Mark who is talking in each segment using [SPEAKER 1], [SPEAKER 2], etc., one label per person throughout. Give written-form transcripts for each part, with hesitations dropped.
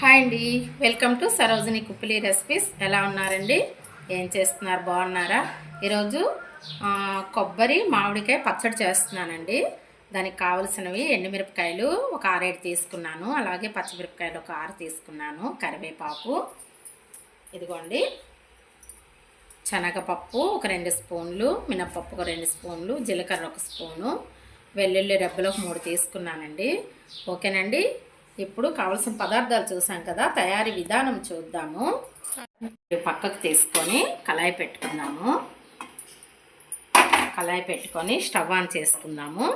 [SPEAKER 1] Hi అండి, welcome to Sarojini Kuppili recipes. ఎలా ఉన్నారండి? ఏం చేస్తున్నారు? బాగున్నారా? ఈరోజు కొబ్బరి మామిడికాయ పచ్చడి చేస్తున్నానండి. దానికి కావలసినవి ఎండుమిరపకాయలు ఒక 6-7 తీసుకున్నాను, అలాగే పచ్చిమిరపకాయలు ఒక 6 తీసుకున్నాను, కరివేపాకు ఇదిగోండి, శనగపప్పు ఒక 2 స్పూన్లు, మినపప్పు ఒక 2 స్పూన్లు, జీలకర్ర ఒక స్పూను, వెల్లుల్లి రెబ్బలు ఒక 3 తీసుకున్నానండి. ఓకేనండి. ఇప్పుడు కావాల్సిన పదార్థాలు చూసాం కదా, తయారీ విధానం చూద్దాము. పక్కకు తీసుకొని కళాయి పెట్టుకుందాము. కళాయి పెట్టుకొని స్టవ్ ఆన్ చేసుకుందాము.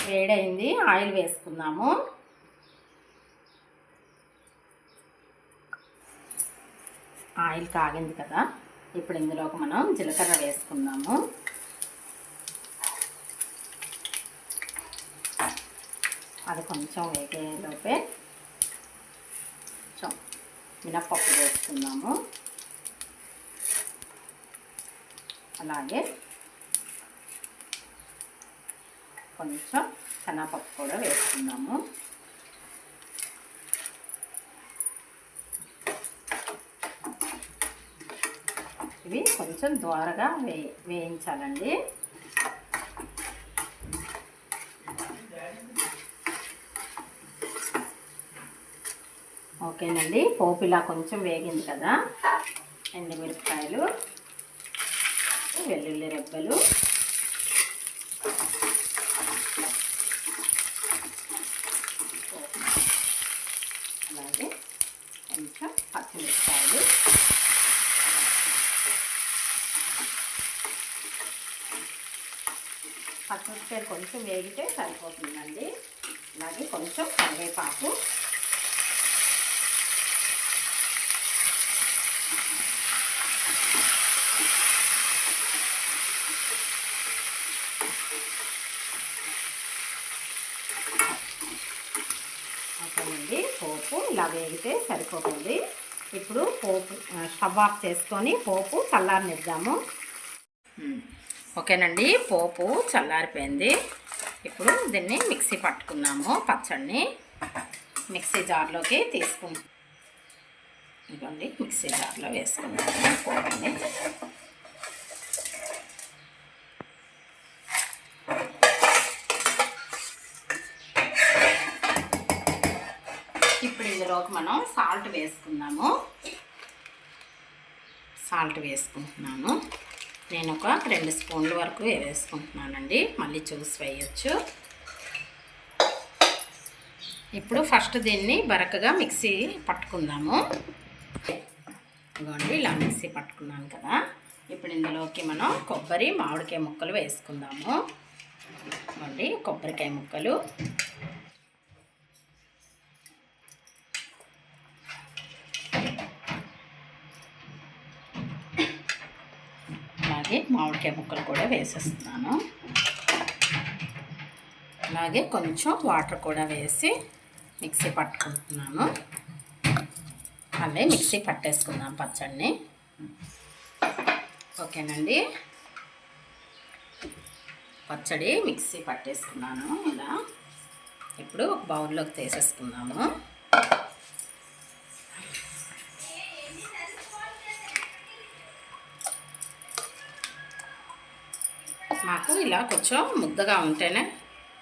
[SPEAKER 1] వేడైంది, ఆయిల్ వేసుకుందాము. ఆయిల్ కాగింది కదా, ఇప్పుడు ఇందులోకి మనం జీలకర్ర వేసుకుందాము. అది కొంచెం వేగేలోపే కొంచెం మినప్పప్పు వేసుకుందాము. అలాగే కొంచెం శనగపప్పు కూడా వేసుకుందాము. ఇవి కొంచెం దోరగా వేయించాలండి. ఓకేనండి. పోపు ఇలా కొంచెం వేగింది కదా, ఎండుమిరపకాయలు, వెల్లుల్లి రెబ్బలు, అలాగే కొంచెం పచ్చిమిరపకాయలు, పచ్చిమిరపకాయలు కొంచెం వేగితే సరిపోతుందండి. అలాగే కొంచెం కరివేపాకు, ఓకేనండి. పోపు ఇలా వేగితే సరిపోతుంది. ఇప్పుడు పోపు స్టవ్ ఆఫ్ చేసుకొని పోపు చల్లారనిద్దాము. ఓకేనండి, పోపు చల్లారిపోయింది. ఇప్పుడు దీన్ని మిక్సీ పట్టుకున్నాము. పచ్చడిని మిక్సీ జార్లోకి తీసుకుంటాం. ఇదిగోండి, మిక్సీ జార్లో వేసుకున్నాము పోపుని. ఇప్పుడు ఇందులోకి మనం సాల్ట్ వేసుకుందాము. సాల్ట్ వేసుకుంటున్నాను. నేను ఒక 2 స్పూన్ల వరకు వేసుకుంటున్నానండి, మళ్ళీ చూసి వేయచ్చు. ఇప్పుడు ఫస్ట్ దీన్ని బరకగా మిక్సీ పట్టుకుందాము. ఇదిగోండి, ఇలా మిక్సీ పట్టుకున్నాను కదా. ఇప్పుడు ఇందులోకి మనం కొబ్బరి మామిడికాయ ముక్కలు వేసుకుందాము. ఇదిగోండి, కొబ్బరికాయ ముక్కలు, అలాగే మామిడికాయ ముక్కలు కూడా వేసేస్తున్నాను. అలాగే కొంచెం వాటర్ కూడా వేసి మిక్సీ పట్టుకుంటున్నాను. అదే మిక్సీ పట్టేసుకుందాం పచ్చడిని. ఓకేనండి, పచ్చడి మిక్సీ పట్టేసుకున్నాను ఇలా. ఇప్పుడు ఒక బౌల్లోకి తీసేసుకుందాము. మాకు ఇలా కొంచెం ముద్దగా ఉంటేనే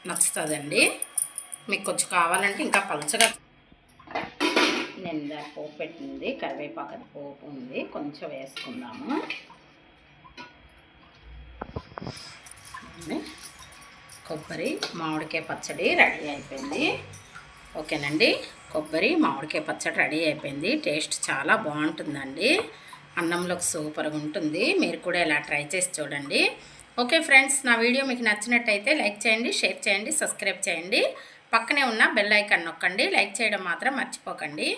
[SPEAKER 1] నచ్చుతుందండి. మీకు కొంచెం కావాలంటే ఇంకా పలచగా, నేను పోపు పెట్టింది, కరివేపాకు పోపు ఉంది, కొంచెం వేసుకుందాము. కొబ్బరి మామిడికాయ పచ్చడి రెడీ అయిపోయింది. ఓకేనండి, కొబ్బరి మామిడికాయ పచ్చడి రెడీ అయిపోయింది. టేస్ట్ చాలా బాగుంటుందండి, అన్నంలోకి సూపర్గా ఉంటుంది. మీరు కూడా ఇలా ట్రై చేసి చూడండి. ఓకే ఫ్రెండ్స్, నా వీడియో మీకు నచ్చినట్టయితే లైక్ చేయండి, షేర్ చేయండి, సబ్స్క్రైబ్ చేయండి. పక్కనే ఉన్న బెల్ ఐకాన్ నొక్కండి. లైక్ చేయడం మాత్రం మర్చిపోకండి.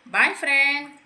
[SPEAKER 1] Bye friends.